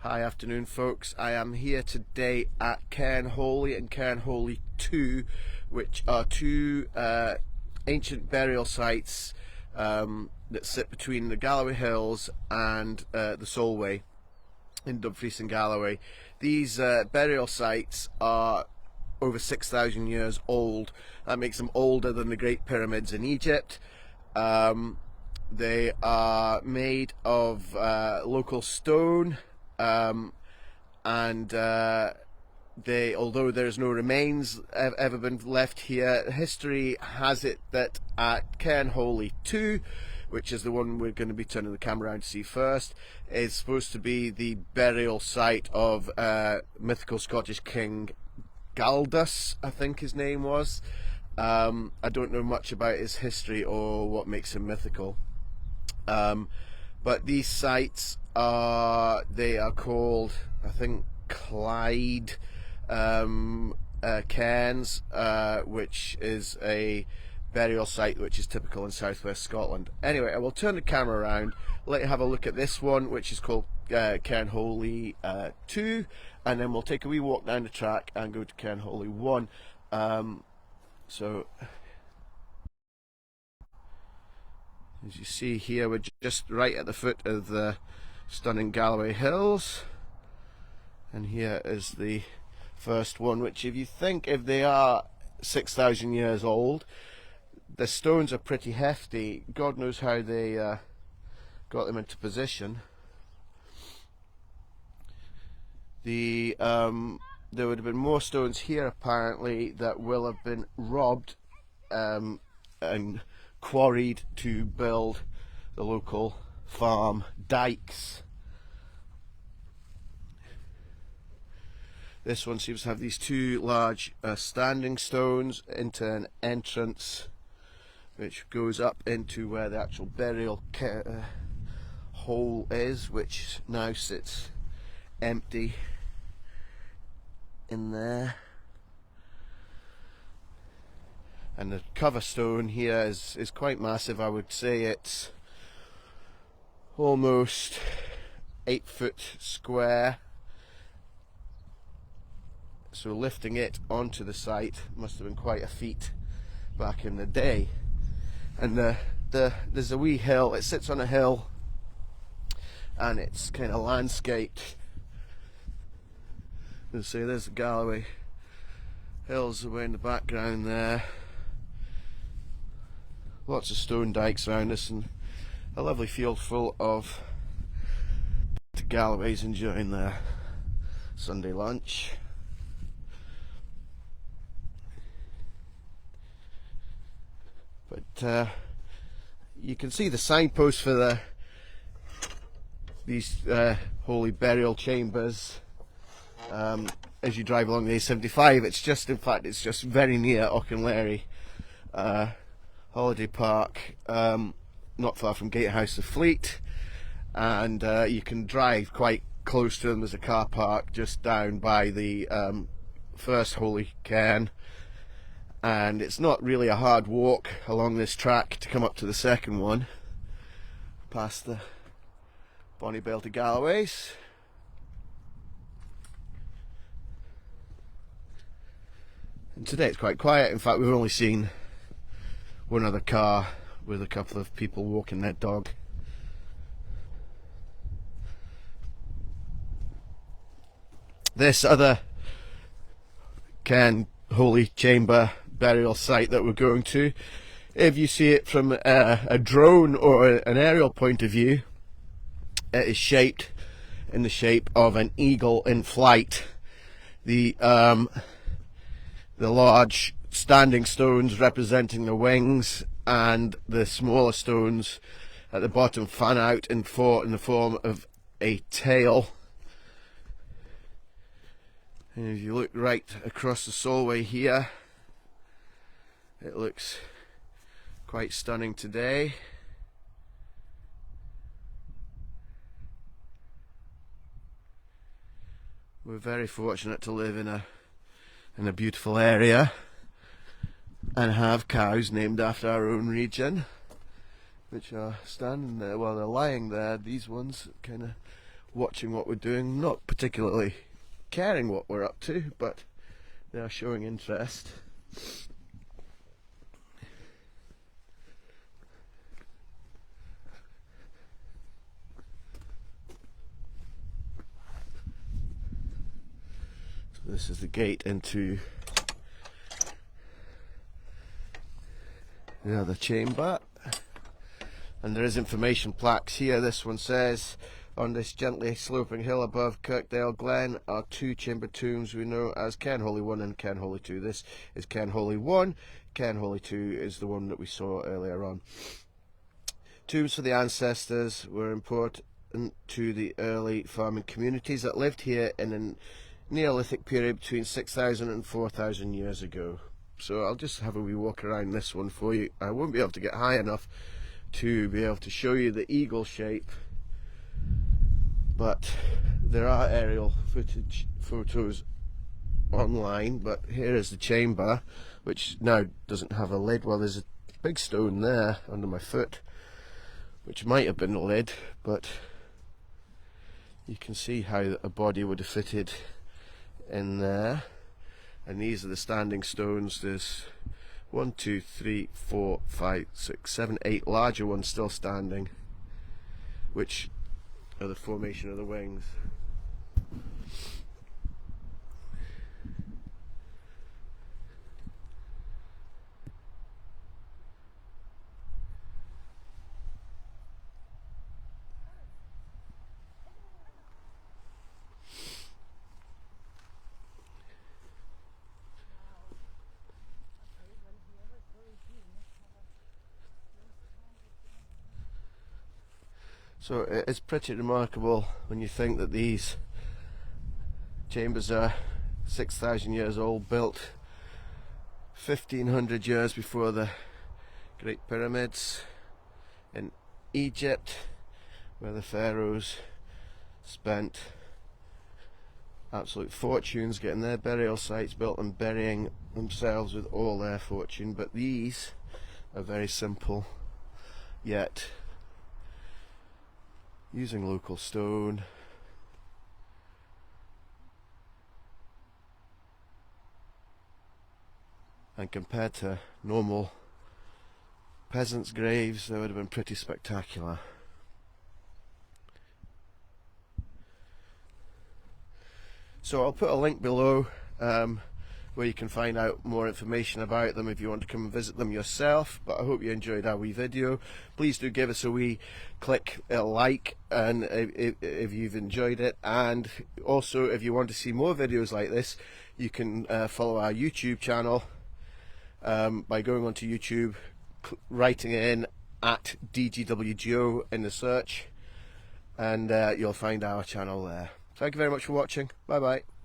Hi, afternoon folks. I am here today at Cairn Holy and Cairn Holy 2, which are two ancient burial sites that sit between the Galloway Hills and the Solway in Dumfries and Galloway. These burial sites are over 6,000 years old. That makes them older than the Great Pyramids in Egypt. They are made of local stone, and although there's no remains ever been left here, history has it that at Cairn Holy 2, which is the one we're going to be turning the camera around to see first, is supposed to be the burial site of mythical Scottish king Glenluce, I think his name was. I don't know much about his history or what makes him mythical. But these sites are called, I think, Clyde cairns, which is a burial site which is typical in southwest Scotland. Anyway, I will turn the camera around, let you have a look at this one, which is called Cairn Holy 2, and then we'll take a wee walk down the track and go to Cairn Holy 1. So as you see here, we're just right at the foot of the stunning Galloway Hills, and here is the first one, which if they are 6,000 years old, the stones are pretty hefty. God knows how they got them into position. There would have been more stones here apparently that will have been robbed and quarried to build the local farm dikes. This one seems to have these two large standing stones into an entrance which goes up into where the actual burial hole is, which now sits empty in there. And the cover stone here is quite massive. I would say it's almost 8 foot square. So lifting it onto the site must have been quite a feat back in the day. And there's a wee hill. It sits on a hill, and it's kind of landscaped. Let's see, there's the Galloway Hills away in the background there. Lots of stone dikes around us, and a lovely field full of Galloways enjoying their Sunday lunch. But you can see the signpost for these holy burial chambers as you drive along the A75. It's just very near Auchenlary Holiday Park, not far from Gatehouse of Fleet, and you can drive quite close to them. There's a car park just down by the first holy cairn, and it's not really a hard walk along this track to come up to the second one, past the bonny belt of Galloways. And today it's quite quiet. In fact, we've only seen one other car with a couple of people walking their dog. This other Cairn Holy Chamber burial site that we're going to, if you see it from a drone or an aerial point of view, it is shaped in the shape of an eagle in flight. The large standing stones representing the wings, and the smaller stones at the bottom fan out in the form of a tail. And if you look right across the Solway here, it looks quite stunning today. We're very fortunate to live in a beautiful area and have cows named after our own region, which are standing there. Well, they're lying there. These ones kind of watching what we're doing, not particularly caring what we're up to, but they are showing interest. So this is the gate into the other chamber, and there is information plaques here. This one says, on this gently sloping hill above Kirkdale Glen are two chamber tombs we know as Cairn Holy 1 and Cairn Holy 2. This is Cairn Holy 1, Cairn Holy 2 is the one that we saw earlier on. Tombs for the ancestors were important to the early farming communities that lived here in a Neolithic period between 6,000 and 4,000 years ago. So I'll just have a wee walk around this one for you. I won't be able to get high enough to be able to show you the eagle shape, but there are aerial photos online. But here is the chamber, which now doesn't have a lid. Well, there's a big stone there under my foot which might have been a lid, but you can see how a body would have fitted in there. And these are the standing stones. There's 1, 2, 3, 4, 5, 6, 7, 8 larger ones still standing, which are the formation of the wings. So it's pretty remarkable when you think that these chambers are 6,000 years old, built 1,500 years before the Great Pyramids in Egypt, where the pharaohs spent absolute fortunes getting their burial sites built and burying themselves with all their fortune. But these are very simple, yet using local stone, and compared to normal peasants' graves, they would have been pretty spectacular. So I'll put a link below where you can find out more information about them if you want to come and visit them yourself. But I hope you enjoyed our wee video. Please do give us a wee click, a like, and if you've enjoyed it. And also, if you want to see more videos like this, you can follow our YouTube channel by going onto YouTube, writing in at DGWGO in the search, and you'll find our channel there. Thank you very much for watching. Bye bye.